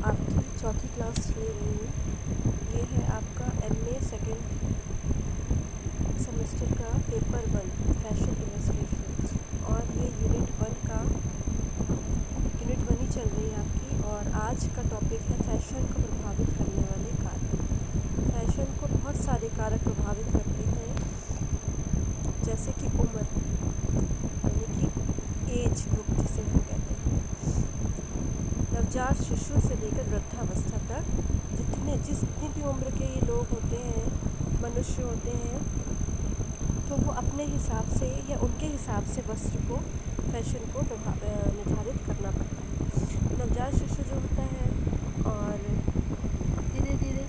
आपकी चौथी क्लास ले रही हूँ। ये है आपका MA सेकेंड सेमेस्टर का पेपर 1 फैशन इलस्ट्रेशन, और ये यूनिट 1 ही चल रही है आपकी। और आज का टॉपिक है फैशन को प्रभावित करने वाले कारक। फैशन को बहुत सारे कारक प्रभावित करते हैं, जैसे कि उम्र यानी कि एज ग्रुप जिसे हम कहते हैं। नवजात शिशु से लेकर वृद्धावस्था तक जितनी भी उम्र के ये लोग होते हैं, मनुष्य होते हैं, तो वो अपने हिसाब से या उनके हिसाब से वस्त्र को, फैशन को निर्धारित करना पड़ता है। नवजात शिशु जो होता है, और धीरे धीरे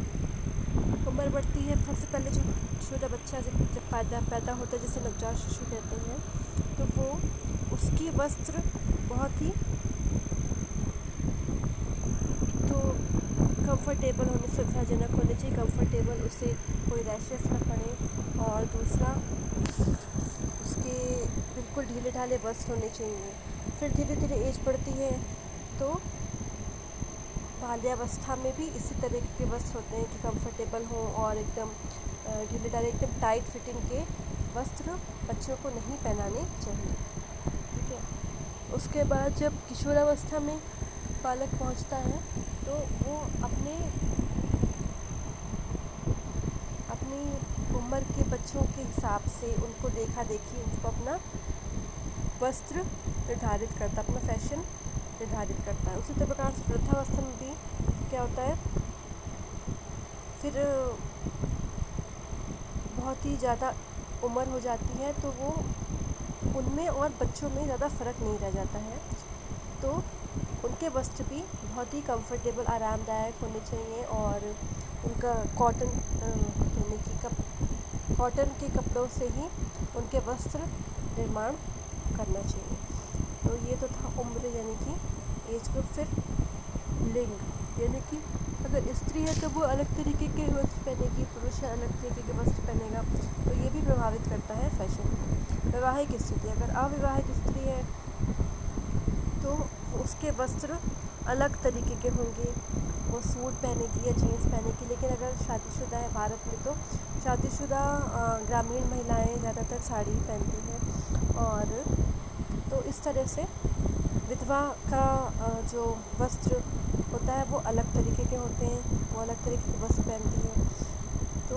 उम्र बढ़ती है। सबसे पहले जो छोटा बच्चा जब पैदा होता है, जिसे नवजात शिशु कहते हैं, तो वो उसकी वस्त्र बहुत ही कंफर्टेबल होने, सुविधाजनक होने चाहिए। कंफर्टेबल, उसे कोई रैशेस ना पड़े, और दूसरा उसके बिल्कुल ढीले ढाले वस्त्र होने चाहिए। फिर धीरे धीरे एज बढ़ती है, तो बाल्यावस्था में भी इसी तरह के वस्त्र होते हैं कि कंफर्टेबल हो और एकदम ढीले ढाले, एकदम टाइट फिटिंग के वस्त्र बच्चों को नहीं पहनाने चाहिए। ठीक है। उसके बाद जब किशोरावस्था में बालक पहुंचता है, तो वो अपनी उम्र के बच्चों के हिसाब से उनको देखा देखी उनको अपना वस्त्र निर्धारित करता है, अपना फैशन निर्धारित करता है। उसी प्रकार से वृद्धावस्था में भी क्या होता है, फिर बहुत ही ज़्यादा उम्र हो जाती है, तो वो उनमें और बच्चों में ज़्यादा फ़र्क नहीं रह जाता है। तो उनके वस्त्र भी बहुत ही कंफर्टेबल, आरामदायक होने चाहिए, और उनका कॉटन के कपड़ों से ही उनके वस्त्र निर्माण करना चाहिए। तो ये तो था उम्र यानी कि एज ग्रुप। फिर लिंग यानी कि अगर स्त्री है तो वो अलग तरीके के वस्त्र पहनेगी, पुरुष है अलग तरीके के वस्त्र पहनेगा, तो ये भी प्रभावित करता है फैशन को। वैवाहिक स्थिति, अगर अविवाहित स्त्री है तो उसके वस्त्र अलग तरीके के होंगे, वो सूट पहनेगी या जीन्स पहनेगी। लेकिन अगर शादीशुदा है, भारत में तो शादीशुदा ग्रामीण महिलाएं ज़्यादातर साड़ी पहनती हैं, और तो इस तरह से विधवा का जो वस्त्र होता है वो अलग तरीके के होते हैं, वो अलग तरीके के वस्त्र पहनती है, तो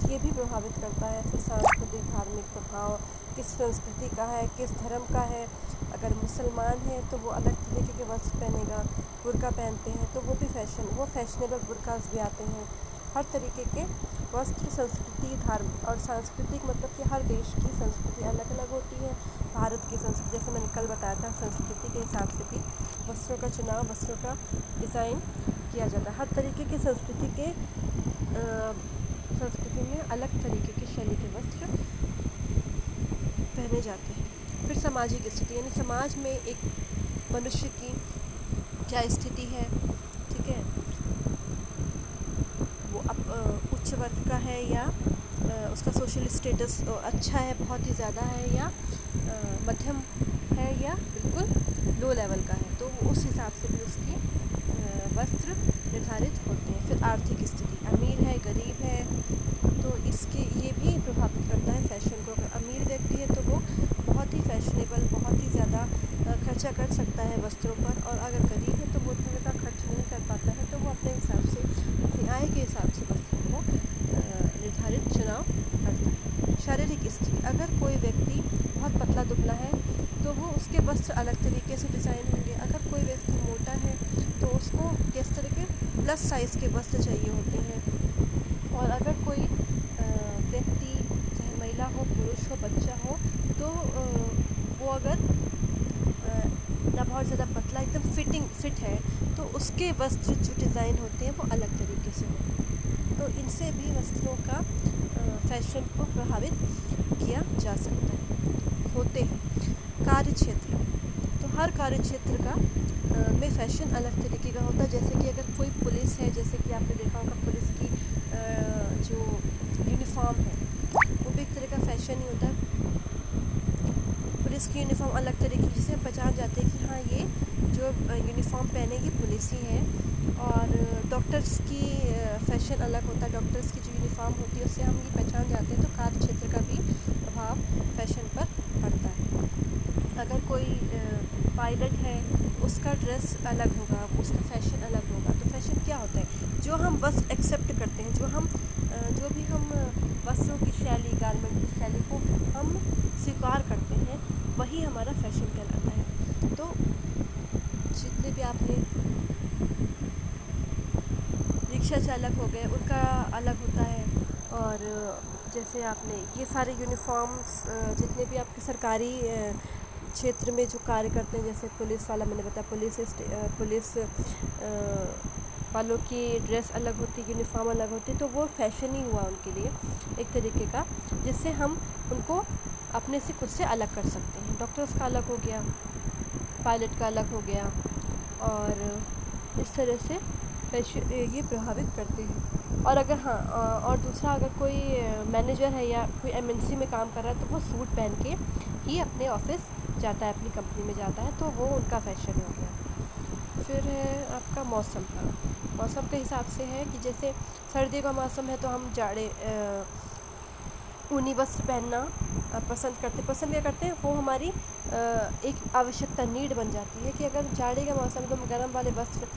ये भी प्रभावित करता है। फिर सांस्कृतिक धार्मिक प्रभाव, किस संस्कृति का है, किस धर्म का है। अगर मुसलमान है तो वो अलग तरीके के वस्त्र पहनेगा, बुर्का पहनते हैं, तो वो भी फैशनेबल बुर्कास भी आते हैं। हर तरीके के वस्त्र, संस्कृति, धार्मिक और सांस्कृतिक, मतलब कि हर देश की संस्कृति अलग अलग होती है। भारत की संस्कृति, जैसे मैंने कल बताया था, संस्कृति के हिसाब से भी वस्त्रों का चुनाव, वस्त्रों का डिज़ाइन किया जाता है। हर तरीके की संस्कृति में अलग तरीके के शैली के वस्त्र पहने जाते हैं। फिर सामाजिक स्थिति, यानी समाज में एक मनुष्य की क्या स्थिति है, ठीक है, वो उच्च वर्ग का है, या उसका सोशल स्टेटस अच्छा है, बहुत ही ज़्यादा है, या मध्यम है, या बिल्कुल लो लेवल का है, तो उस हिसाब से भी उसकी वस्त्र निर्धारित होते हैं। फिर आर्थिक स्थिति, अमीर है, गरीब है, तो ये भी प्रभावित करता है फैशन को। अगर अमीर व्यक्ति है तो वो बहुत ही फैशनेबल, बहुत ही ज़्यादा खर्चा कर सकता है वस्त्रों पर, और अगर गरीब है तो वो उतना ज़्यादा खर्च नहीं कर पाता है, तो वो अपने हिसाब से, अपनी आय के हिसाब से वस्त्रों को निर्धारित चुनाव करता है। शारीरिक स्थिति, अगर कोई व्यक्ति बहुत पतला दुबला है तो वो उसके वस्त्र अलग तरीके से डिज़ाइन होंगे। अगर कोई व्यक्ति मोटा है तो उसको किस तरह के प्लस साइज़ के वस्त्र चाहिए होते हैं। और अगर कोई व्यक्ति, चाहे महिला हो, पुरुष हो, बच्चा हो, तो वो अगर ना बहुत ज़्यादा पतला, एकदम फिट है, तो उसके वस्त्र जो डिज़ाइन होते हैं वो अलग तरीके से होते हैं। तो इनसे भी वस्त्रों का फैशन को प्रभावित किया जा सकता है, होते हैं। कार्य क्षेत्र, तो हर कार्य क्षेत्र का में फैशन अलग तरीके का होता है। जैसे कि अगर कोई पुलिस है, जैसे कि आपने देखा होगा पुलिस की जो यूनिफॉर्म है वो भी एक तरह का फैशन ही होता है। पुलिस की यूनिफॉर्म अलग तरीके से पहचान जाते हैं कि हाँ, ये जो यूनिफॉर्म पहनेगी पुलिस ही है, और डॉक्टर्स की फैशन अलग होता है। डॉक्टर्स की जो यूनिफ़ॉर्म होती है उससे हम ये पहचान जाते हैं। तो कार्य क्षेत्र का भी प्रभाव फैशन पर पड़ता है। अगर कोई पायलट है, उसका ड्रेस अलग होगा, उसका फ़ैशन अलग होगा। तो फ़ैशन क्या होता है? जो हम वस्त्र एक्सेप्ट करते हैं, जो भी हम वस्त्रों की शैली, गारमेंट की शैली को हम स्वीकार करते हैं, वही हमारा फ़ैशन कहलाता है। तो जितने भी आपने रिक्शा चालक हो गए, उनका अलग होता है। और जैसे आपने ये सारे यूनिफ़ॉर्म्स, जितने भी आपके सरकारी क्षेत्र में जो कार्य करते हैं, जैसे पुलिस वाला मैंने बताया, पुलिस वालों की ड्रेस अलग होती है, यूनिफ़ॉर्म अलग होती है। तो वो फ़ैशन ही हुआ उनके लिए एक तरीके का, जिससे हम उनको अपने से खुद से अलग कर सकते हैं। डॉक्टर्स का अलग हो गया, पायलट का अलग हो गया, और इस तरह से फैशन ये प्रभावित करते हैं। और अगर और दूसरा, अगर कोई मैनेजर है या कोई एमएनसी में काम कर रहा है, तो वो सूट पहन के ही अपने ऑफिस जाता है, अपनी कंपनी में जाता है। तो वो उनका फ़ैशन हो गया। फिर है आपका मौसम का। मौसम के हिसाब से है कि जैसे सर्दी का मौसम है तो हम ऊनी वस्त्र पहनना पसंद क्या करते हैं? वो हमारी एक आवश्यकता, नीड बन जाती है कि अगर जाड़े का मौसम तो हम गर्म वाले वस्त्र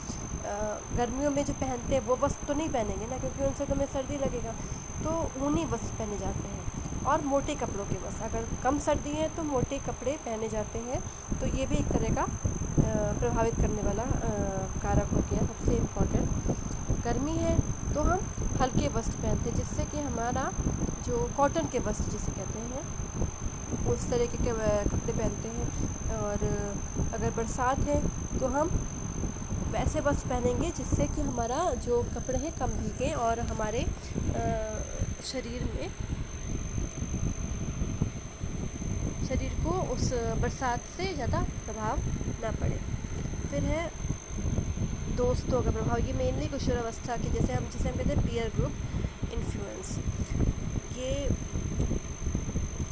गर्मियों में जो पहनते हैं वो वस्त्र तो नहीं पहनेंगे ना, क्योंकि उनसे तो हमें सर्दी लगेगा। तो ऊनी वस्त्र पहने जाते हैं। और मोटे कपड़ों के वस्त्र, अगर कम सर्दी है तो मोटे कपड़े पहने जाते हैं। तो ये भी एक तरह का प्रभावित करने वाला कारक हो गया। सबसे इम्पोर्टेंट, गर्मी है तो हम हल्के वस्त्र पहनते हैं, जिससे कि हमारा जो कॉटन के वस्त्र जिसे कहते हैं, उस तरह के कपड़े पहनते हैं। और अगर बरसात है तो हम वैसे वस्त्र पहनेंगे जिससे कि हमारा जो कपड़े हैं कम भीगे और हमारे शरीर को उस बरसात से ज़्यादा प्रभाव ना पड़े। फिर है दोस्तों का प्रभाव। ये मेनली किशोरावस्था के, जिसे हम कहते हैं पीयर ग्रुप इन्फ्लुएंस। ये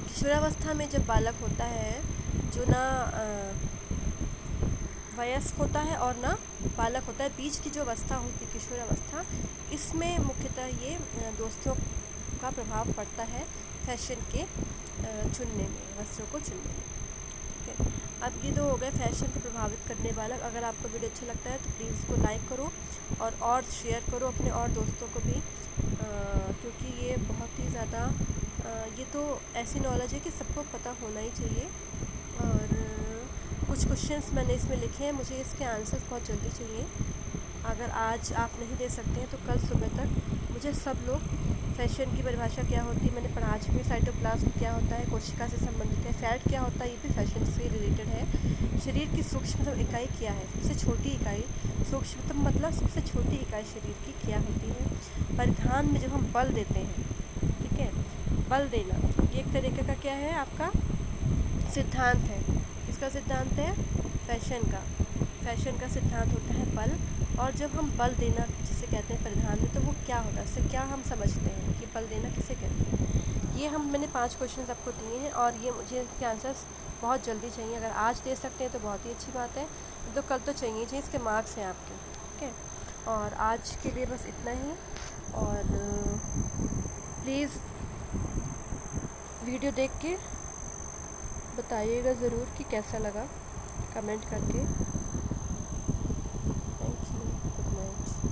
किशोरावस्था में जब बालक होता है, जो ना वयस्क होता है और ना बालक होता है, बीच की जो अवस्था होती है किशोरावस्था, इसमें मुख्यतः ये दोस्तों का प्रभाव पड़ता है फैशन के चुनने में, वस्त्रों को चुनने में। ठीक है, अब ये तो हो गए फैशन को प्रभावित करने वाला। अगर आपको वीडियो अच्छा लगता है तो प्लीज़ इसको लाइक करो और शेयर करो अपने और दोस्तों को भी, क्योंकि ये बहुत ही ज़्यादा ये तो ऐसी नॉलेज है कि सबको पता होना ही चाहिए। और कुछ क्वेश्चंस मैंने इसमें लिखे हैं, मुझे इसके आंसर्स बहुत जल्दी चाहिए। अगर आज आप नहीं दे सकते हैं तो कल सुबह तक मुझे सब लोग, फैशन की परिभाषा क्या होती है मैंने पढ़ा चुकी हूँ, साइटोप्लाज्म क्या होता है, कोशिका से संबंधित है, फैट क्या होता है, ये भी फैशन से रिलेटेड है। शरीर की सूक्ष्मतम इकाई क्या है, सबसे छोटी इकाई, सूक्ष्मतम मतलब सबसे छोटी इकाई शरीर की क्या होती है। परिधान में जब हम बल देते हैं, ठीक है, बल देना ये एक तरीके का क्या है, आपका सिद्धांत है। किसका सिद्धांत है? फैशन का सिद्धांत होता है बल। और जब हम बल देना जिसे कहते हैं परिधान में, तो वो क्या होता है, उससे क्या हम समझते हैं कि बल देना किसे कहते हैं। ये मैंने 5 क्वेश्चन आपको दिए हैं, और ये मुझे इसके आंसर्स बहुत जल्दी चाहिए। अगर आज दे सकते हैं तो बहुत ही अच्छी बात है, तो कल तो चाहिए इसके मार्क्स हैं आपके। ठीक है, और आज के लिए बस इतना ही। और प्लीज़ वीडियो देख के बताइएगा ज़रूर कि कैसा लगा, कमेंट करके।